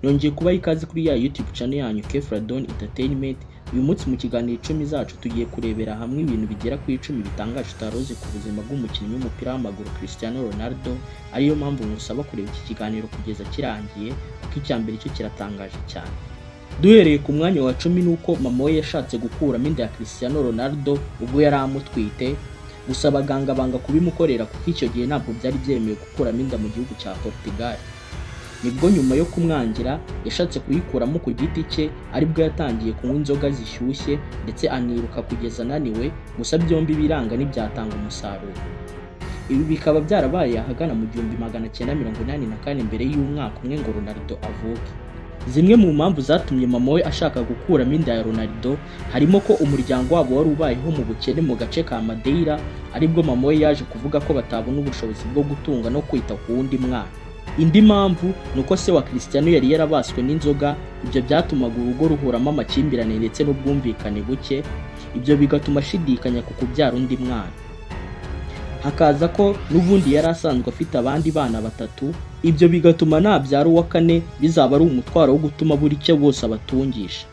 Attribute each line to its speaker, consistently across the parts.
Speaker 1: Nongeye kubaha ikaze kuri ya YouTube channel yanyu Kefradon Entertainment. Uyu munsi mu kiganiro 10 zacu tugiye kurebera hamwe ibintu bigera ku 10 bitangaje utaroze ku buzima bw'umukinnyi w'umupira w'amaguru Cristiano Ronaldo. Ariyo mpamvu musaba kureba iki kiganiro kugeza kirangiye kuko icyambere cyo kiratangaje cyane. Duhereye ku mwanya wa 10 nuko mama we yashatse gukuramo inda ya Cristiano Ronaldo ubwo yari amutwite. Gusa abaganga banga kubimukorera kuko icyo gihe ntabwo byari byemewe gukuramo inda mu gihugu cya Portugal. Nibwo nyuma yo kumwangira yashatse kuyikuramo ku giti cye, aribwo yatangiye kunywa inzoga zishyushye ndetse aniruka kugeza ananiwe. Gusa byombi biranga n'ibyatanga umusaruro. Ibi bikaba byarabaye ahagana mu 1984 mbere y'umwaka umwe ngo Ronaldo avuke. Zimwe mu mpamvu zatumye mama we ashaka gukuramo inda ya Ronaldo harimo ko umuryango wabo wari ubayeho mu bukene mu gace ka Madeira, aribwo mama we yaje kuvuga ko batabona ubushobozi bwo gutunga no kwita ku wundi mwana. Indi mpamvu nuko se wa Cristiano yari yarabaswe n'inzoga, ibyo byatumaga urugo ruhuramo amakimbirane ndetse n'ubwumvikane buke, ibyo bigatuma ashidikanya ku kubyara undi mwana. Hakaza ko n'ubundi yari asanzwe afite abandi bana batatu, ibyo bigatuma nabyara uwa kane bizaba ari umutwaro wo gutuma buri cyo bose abatungisha.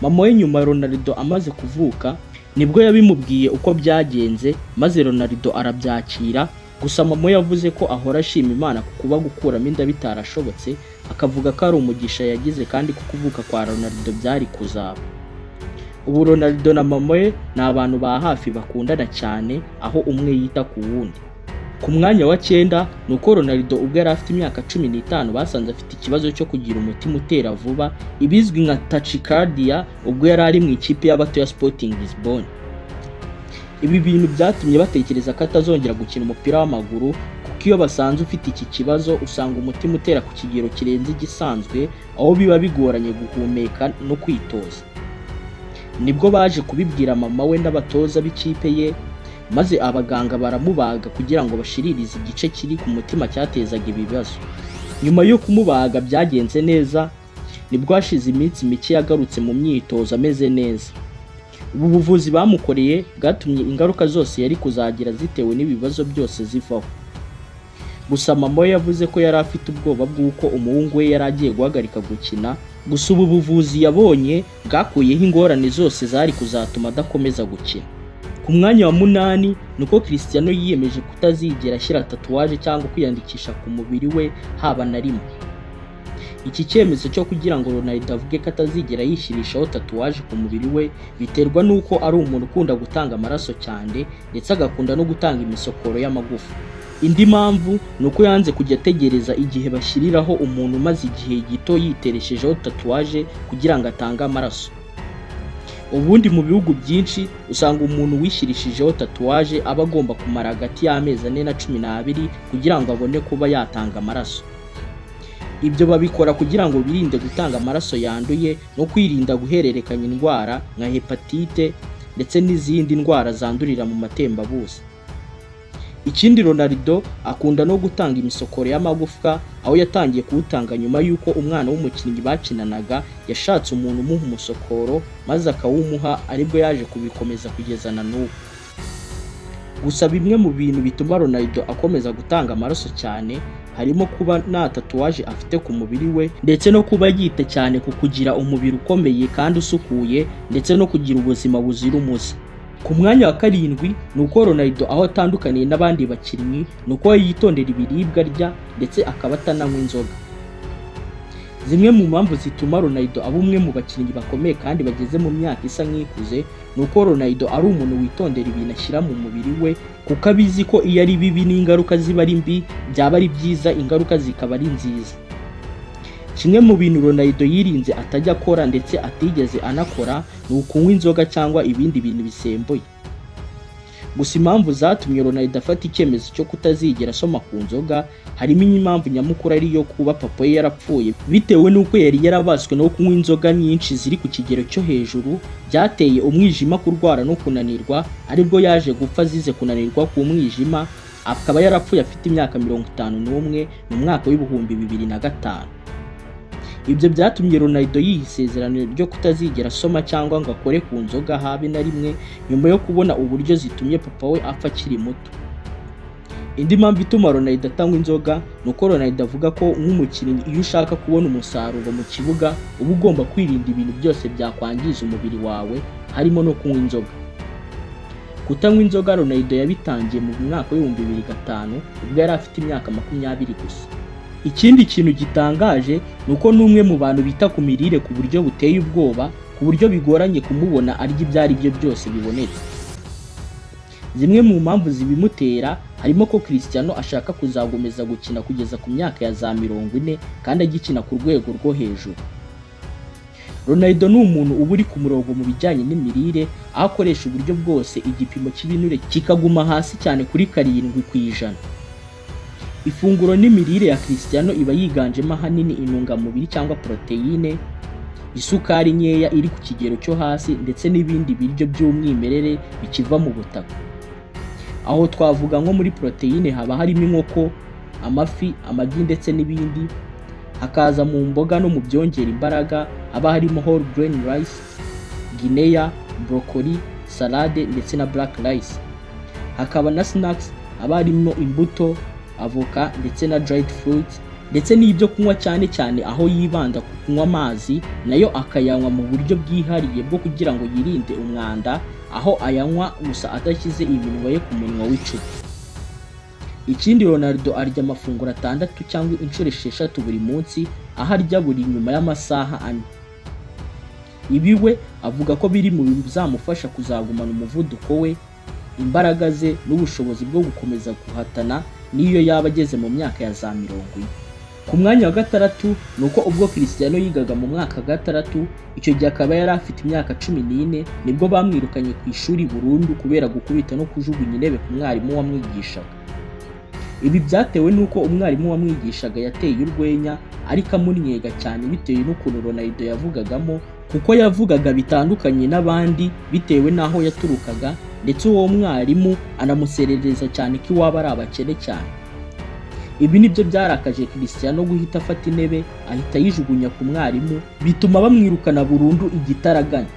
Speaker 1: Mama we nyuma Ronaldo amaze kuvuka nibwo yabimubwiye uko byagenze, maze Ronaldo arabyakira. Gusa mama yavuze ko ahora ashima Imana ku kuba gukuramo inda bitarashobotse, akavuga ko ari umugisha yagize kandi ko kuvuka kwa Ronaldo byari kuzaba. Ubu Ronaldo na mama we ni abantu ba hafi bakundana cyane, aho umwe yita ku wundi. Ku mwanya wa 9 nuko Ronaldo ubwo yari afite imyaka 15 basanze afite ikibazo cyo kugira umutima utera vuba, ibizwi nka tachycardia, ubwo yari ari mu ikipe y'abato ya Sporting Lisbon. Ibi bintu byatumye batekereza ko atazongera gukina umupira w'amaguru kuko iyo basanze ufite iki kibazo usanga umutima utera ku kigero kirenze igisanzwe, aho biba bigoranye guhumeka no kwitoza. Nibwo baje kubibwira mama we n'abatoza b'ikipe ye, maze abaganga baramubaga kugira ngo bashiririze igice kiri ku mutima cyatezaga ibibazo. Nyuma yo kumubaga byagenze neza, nibwo hashize iminsi mike yagarutse mu myitozo ameze neza. Ubu buvuzi bamukoreye bwatumye ingaruka zose yari kuzagira zitewe n'ibibazo byose zivaho. Gusa mama we yavuze ko yari afite ubwoba bw'uko umuhungu we yari agiye guhagarika gukina. Gusa ubu buvuzi yabonye bwakuyeho ingorane zose zari kuzatuma adakomeza gukina. Ku mwanya wa 8 nuko Cristiano yiyemeje kutazigera ashyira tatuwaje cyangwa kwiyandikisha ku mubiri we haba na rimwe. Iki cyemezo cyo kugira ngo Ronaldo avuge ko atazigera yishyirishaho tatuwaje ku mubiri we biterwa nuko ari umuntu ukunda gutanga amaraso cyane ndetse agakunda no gutanga imisokoro y'amagufa. Indi mpamvu nuko yanze kujya ategereza igihe bashyiriraho umuntu umaze igihe gito yitereshejeho tatuwaje kugira ngo atange amaraso. Ubundi mu bihugu byinshi usanga umuntu wishirishijeho tatuwaje aba agomba kumara hagati y'amezi 4 na 12 kugira ngo abone kuba yatanga amaraso. Ibyo babikora kugira ngo birinde gutanga amaraso yanduye no kwirinda guhererekanya indwara nka hepatite ndetse n'izindi ndwara zandurira mu matembabuzi. Ikindi Ronaldo akunda no gutanga imisokoro y'amagufwa, aho yatangiye kuwutanga nyuma y'uko umwana w'umukinnyi bakinanaga yashatse umuntu umuha umusokoro maze akawumuha, aribwo yaje kubikomeza kugeza na n'ubu. Gusa bimwe mu bintu bituma Ronaldo akomeza gutanga amaraso cyane harimo kuba nta tatuwaje afite ku mubiri we ndetse no kuba yite cyane ku kugira umubiri ukomeye kandi usukuye ndetse no kugira ubuzima buzira umuze. Ku mwanya wa 7 nuko Ronaldo aho atandukaniye n'abandi bakinnyi nuko yitondera ibiribwa rya ndetse akaba atananywa inzoga. Zimwe mu mpamvu zituma Ronaldo aba umwe mu bakinnyi bakomeye kandi bageze mu myaka isa nk'ikuze nuko Ronaldo ari umuntu witondera ibintu ashyira mu mubiri we, kuko abizi ko iyo ari bibi n'ingaruka ziba ari mbi, byaba ari byiza ingaruka zikaba ari nziza. Kimwe mu bintu Ronaldo yirinze atajya akora ndetse atigeze anakora ni ukunywa inzoga cyangwa ibindi bintu bisembuye. Gusa impamvu zatumye Ronaldo afata icyemezo cyo kutazigera asoma ku nzoga harimo impamvu nyamukuru ariyo kuba papa we yarapfuye bitewe n'uko yari yarabaswe no kunywa inzoga nyinshi ziri ku kigero cyo hejuru, byateye umwijima, kurwara no kunanirwa, aribwo yaje gupfa azize kunanirwa ku mwijima. Akaba yarapfuye afite imyaka 51 mu mwaka w'ibihumbi 2005. Ibyo byatumye Ronaldo yiha isezerano ryo kutazigera asoma cyangwa ngo akore ku nzoga habe na rimwe, nyuma yo kubona uburyo zitumye papa we apfa akiri muto. Indi mpamvu ituma Ronaldo atanywa inzoga ni uko Ronaldo avuga ko nk'umukinnyi iyo ushaka kubona umusaruro mu kibuga uba ugomba kwirinda ibintu byose byakwangiza umubiri wawe harimo no kunywa inzoga. Kutanywa inzoga Ronaldo yabitangiye mu mwaka wa 2005 ubwo yari afite imyaka 20 gusa. Ikindi kintu gitangaje ni uko n'umwe mu bantu bita ku mirire ku buryo buteye ubwoba, ku buryo bigoranye kumubona arya ibyo ari byo byose bibonetse. Zimwe mu mpamvu zibimutera harimo ko Cristiano ashaka kuzagomeza gukina kugeza ku myaka ya za 40 kandi agikina ku rwego rwo hejuru. Ronaldo ni umuntu uba uri ku murongo mu bijyanye n'imirire, aho akoresha uburyo bwose igipimo cy'ibinure kikaguma hasi cyane kuri 7%. Ifunguro n'imirire ya Cristiano iba yiganjemo ahanini intungamubiri cyangwa proteine, isukari nkeya iri ku kigero cyo hasi ndetse n'ibindi biryo by'umwimerere bikiva mu butaka. Aho twavuga nko muri proteine haba harimo inkoko, amafi, amagi ndetse n'ibindi. Hakaza mu mboga no mu byongera imbaraga haba harimo whole grain rice, guinea, broccoli, salade ndetse na black rice. Hakaba na snacks haba harimo imbuto, avoka ndetse na dried fruits, ndetse n'ibyo kunywa cyane cyane aho yibanda ku kunywa amazi nayo akayanywa mu buryo bwihariye bwo kugira ngo yirinde umwanda, aho ayanywa gusa adashyize iminwa ye ku munwa w'icupa. Ikindi Ronaldo arya amafunguro 6 cyangwa inshuro 6 buri munsi, aho arya buri nyuma y'amasaha 4. Ibi we avuga ko biri mu bizamufasha kuzagumana umuvuduko we, imbaraga ze n'ubushobozi bwo gukomeza guhatana niyo yaba ageze mu myaka ya za 40. Ku mwanya wa 6 nuko ubwo Cristiano yigaga mu mwaka wa 6, icyo gihe akaba yari afite imyaka 14, nibwo bamwirukanye ku ishuri burundu kubera gukubita no kujugunya intebe ku mwarimu wamwigishaga. Ibi byatewe nuko umwarimu wamwigishaga yateye urwenya ariko amunnyega cyane bitewe n'ukuntu Ronaldo yavugagamo, kuko yavugaga bitandukanye n'abandi bitewe n'aho yaturukaga, ndetse uwo mwarimu anamuserereza cyane ko iwaba ari abakene cyane. Ibi nibyo byarakaje Cristiano guhita afata intebe ahita yijugunya ku mwarimu, bituma bamwirukana burundu igitaraganya.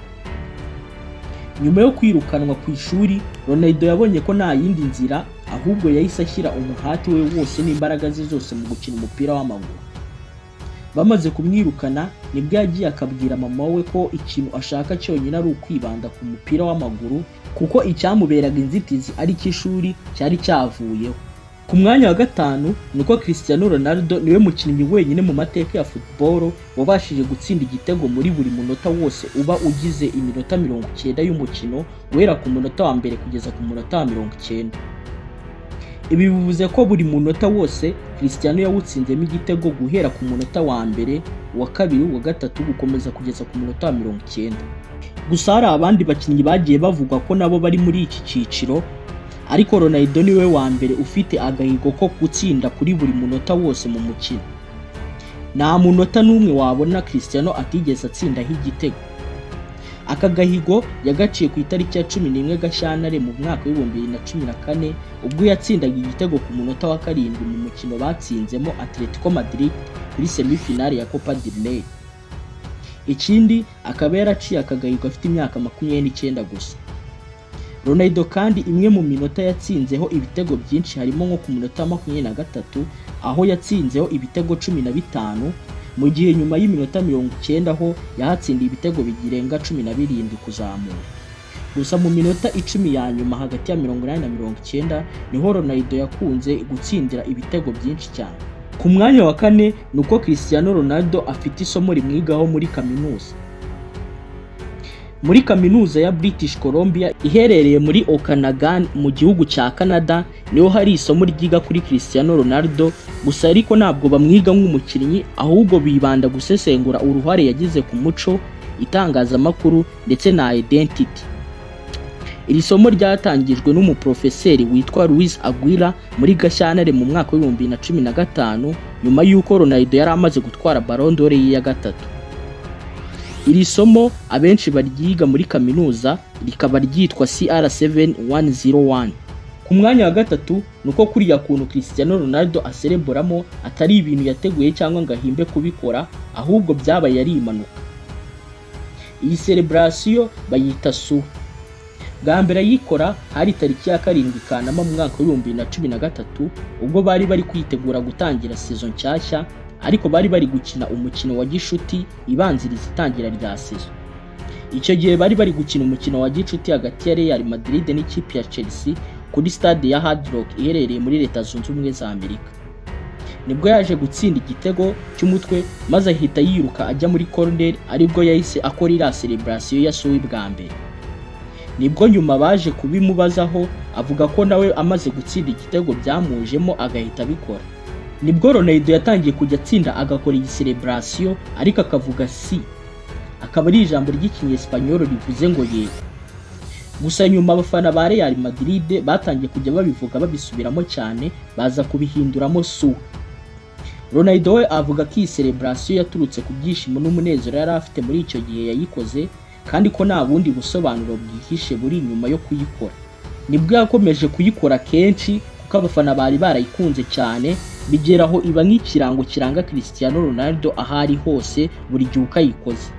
Speaker 1: Nyuma yo kwirukanwa ku ishuri, Ronaldo yabonye ko nta yindi nzira, ahubwo yahise ashyira umuhati we wose n'imbaraga ze zose mu gukina umupira w'amaguru. Bamaze kumwirukana nibwo yagiye akabwira mama we ko ikintu ashaka cyonyine ari ukwibanda ku mupira w'amaguru, kuko icyamuberaga inzitizi ari cy'ishuri cyari cyavuyeho. Ku mwanya wa 5 nuko Cristiano Ronaldo niwe mukinnyi wenyine mu mateka ya football wabashije gutsinda igitego muri buri munota wose uba ugize iminota 90 y'umukino, guhera ku munota wa mbere kugeza ku munota wa 90. Ibi bivuze ko buri munota wose Cristiano yawutsinzemo igitego guhera ku munota wa mbere, wa kabiri, wa gatatu gukomeza kugeza ku munota wa 90. Gusa hari abandi bakinnyi bagiye bavugwa ko nabo bari muri iki cyiciro, ariko Ronaldo niwe wa mbere ufite agahigo ko gutsinda kuri buri munota wose mu mukino. Nta munota n'umwe wabona Cristiano atigeze atsindaho igitego. Aka gahigo yagaciye ku itariki ya 11 Gashyantare mu mwaka wa 2014 ubwo yatsindaga igitego ku munota wa 7 mu mukino batsinzemo Atletico Madrid kuri semifinale ya Copa del Rey. Ikindi akaba yaraciye aka gahigo afite imyaka 29 gusa. Ronaldo kandi imwe mu minota yatsinzeho ibitego byinshi harimo nko ku munota 23 aho yatsinzeho ibitego 15, mu gihe nyuma y'iminota 90 ho yahatsindiye ibitego bigirenga 17 kuzamura. Gusa mu minota 10 ya nyuma hagati ya 80 na 90 niho Ronaldo yakunze gutsindira ibitego byinshi cyane. Ku mwanya wa 4 nuko Cristiano Ronaldo afite isomo rimwigaho muri kaminuza. Muri kaminuza ya British Columbia iherereye muri Okanagan mu gihugu cya Canada niho hari isomo ryiga kuri Cristiano Ronaldo, gusa ariko ntabwo bamwiga nk'umukinnyi, ahubwo bibanda gusesengura uruhare yagize ku muco, itangazamakuru ndetse na identity. Iri somo ryatangijwe n'umuprofeseri witwa Luis Aguila muri Gashyantare mu mwaka wa 2015 nyuma y'uko Ronaldo yari amaze gutwara Ballon d'Or ya gatatu. Iri somo abenshi baryiga muri kaminuza rikaba ryitwa CR7101. Ku mwanya wa 3 nuko kuriya kuntu Cristiano Ronaldo asereboramo atari ibintu yateguye cyangwa ngo ahimbe kubikora, ahubwo byabaye ari impanuka. Iyi celebration bayita su. Bwa mbere ayikora hari tariki ya 7 Kanama mu mwaka wa 2013 ubwo bari kwitegura gutangira season nshyashya, ariko bari gukina umukino wa gishuti ibanziriza itangira rya season. Icyo gihe bari gukina umukino wa gicuti hagati ya Real Madrid n'ikipe ya Chelsea kuri stade ya Hard Rock iherereye muri Leta Zunze Ubumwe za Amerika. Nibwo yaje gutsinda igitego cy'umutwe maze ahita yiruka ajya muri corner, aribwo yahise akora iriya celebration yasuwe bwa mbere. Nibwo nyuma baje kubimubazaho avuga ko nawe amaze gutsinda igitego byamujemo agahita abikora. Nibwo Ronaldo yatangiye kujya atsinda agakora iyi celebration, ariko akavuga si, akaba ari ijambo ry'ikinyespanyol rivuze ngo yego. Gusa nyuma abafana ba Real Madrid batangiye kujya babivuga babisubiramo cyane, baza kubihinduramo su. Ronaldo we avuga ko iyi celebration yaturutse ku byishimo n'umunezero yari afite muri icyo gihe yayikoze, kandi ko nta bundi busobanuro bwihishe buri nyuma yo kuyikora. Nibwo yakomeje kuyikora kenshi kuko abafana bari barayikunze cyane, bigeraho iba nk'ikirango kiranga Cristiano Ronaldo ahari hose buri gihe ukayikoze.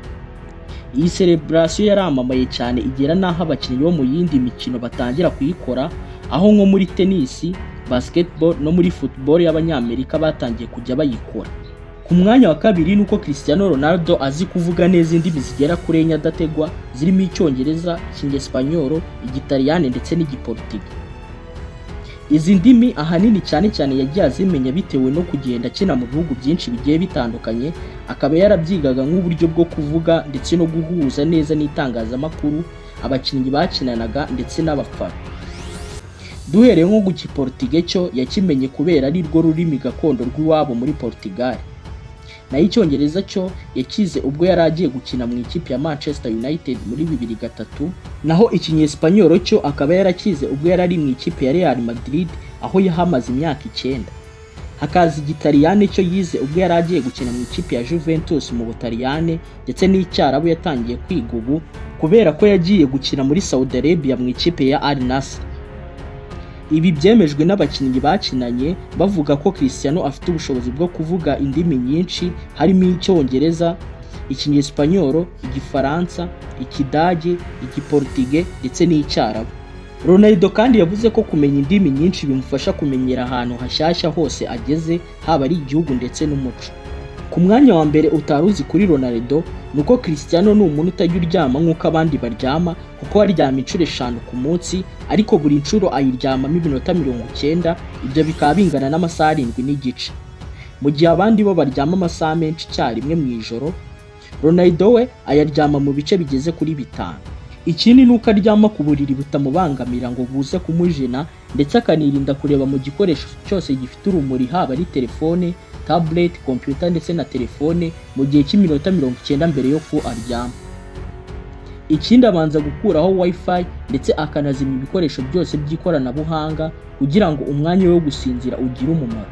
Speaker 1: Iyi celebration yaramamaye cyane igera naho abakinnyi bo mu yindi mikino batangira kuyikora, aho nko muri tennis, basketball no muri football y'abanyamerika batangiye kujya bayikora. Ku mwanya wa kabiri nuko Cristiano Ronaldo azi kuvuga neza indimi zigera kuri enye adategwa, zirimo Icyongereza, Icyesipanyol, Igitaliyani ndetse n'Igiportugal. Izi ndimi ahanini cyane yagiye azimenya bitewe no kugenda akina mu bihugu byinshi bigiye bitandukanye, akaba yarabyigaga nk'uburyo bwo kuvuga ndetse no guhuza neza n'itangazamakuru, abakinnyi bakinanaga ndetse n'abafana. Duhereye nko ku Giportugal cyo yakimenye kubera ari rwo rurimi gakondo rw'iwabo muri Portugal. Naho Icyongereza cyo yakize ubwo yari agiye gukina mu ikipe ya Manchester United muri 2003, naho Ikinyespanyol cyo akaba yarakize ubwo yari ari mu ikipe ya Real Madrid aho yahamaze imyaka 9. Hakaza Igitaliyani cyo yize ubwo yari agiye gukina mu ikipe ya Juventus mu Butaliyani, ndetse n'Icyarabu yatangiye kwiga ubu kubera ko yagiye gukina muri Saudi Arabia mu ikipe ya Al Nassr. Ibi byemejwe n'abakinnyi bakinanye bavuga ko Cristiano afite ubushobozi bwo kuvuga indimi nyinshi, harimo Icyongereza, Ikinyespanyol, Igifaransa, Ikidage, Igiportugal ndetse n'Icyarabu. Ronaldo kandi yavuze ko kumenya indimi nyinshi bimufasha kumenyera ahantu hashyashya hose ageze, haba ari igihugu ndetse n'umuco. Ku mwanya wa mbere utaruzi kuri Ronaldo nuko Cristiano ni umuntu utajya uryama nk'uko abandi baryama, kuko aryama inshuro 5 ku munsi, ariko buri nshuro ayiryamamo iminota 90, ibyo bikaba bingana n'amasaha 7 n'igice. Mu gihe abandi bo baryama amasaha menshi icyarimwe mu ijoro, Ronaldo we ayaryama mu bice bigeze kuri 5. Ikindi nuko aryama ku buriri butamubangamira ngo buze kumujena, ndetse akanirinda kureba mu gikoresho cyose gifite urumuri, haba ari telefone, tablet, computer ndetse na telefone mu gihe cy'iminota 90 mbere yo ku aryama. Ikindi abanza gukuraho wifi ndetse akanazimya ibikoresho byose by'ikoranabuhanga kugira ngo umwanya wo gusinzira ugire umumaro.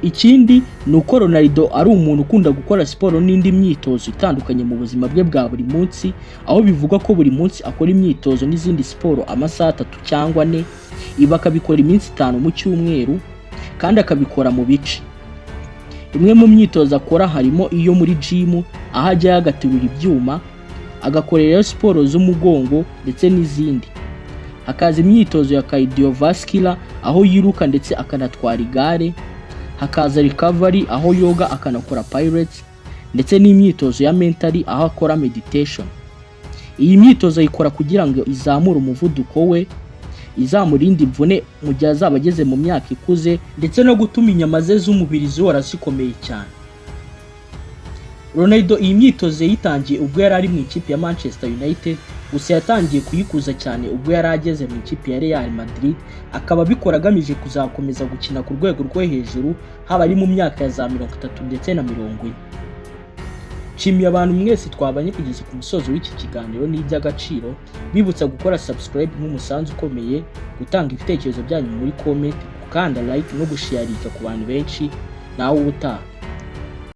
Speaker 1: Ikindi nuko Ronaldo ari umuntu ukunda gukora siporo n'indi myitozo itandukanye mu buzima bwe bwa buri munsi, aho bivuga ko buri munsi akora imyitozo n'izindi siporo amasaha 3 cyangwa 4, iba akabikora iminsi 5 mu cyumweru, kandi akabikora mu bice. Imwe mu myitozo akora harimo iyo muri gym, aho ajya yagaterura ibyuma, agakorera siporo z'umugongo ndetse n'izindi. Hakaza imyitozo ya cardiovascular aho yiruka ndetse akanatwara igare. Hakaza recovery aho yoga akanakora pilates, ndetse n'imyitozo ya mentally aho akora meditation. Iyi myitozo ayikora kugira ngo izamure umuvuduko we, izamurinde imvune mu gihe azaba ageze mu myaka ikuze, ndetse no gutuma inyama ze z'umubiri zihora zikomeye cyane. Ronaldo iyi myitozo yitangiye ubwo yari ari mu ikipe ya Manchester United, gusa yatangiye kuyikuza cyane ubwo yari ageze mu ikipe ya Real Madrid, akaba bikora agamije kuzakomeza gukina ku rwego rwo hejuru, haba ari mu myaka ya za 30 ndetse na 40. Nshimiye abantu mwese twabanye kugeza ku musozo w'iki kiganiro n'iby'agaciro, bibutsa gukora subscribe nk'umusanzu ukomeye, gutanga ibitekerezo byanyu muri comment, gukanda like no gusharinga ku bantu benshi. Nawe ubutaha.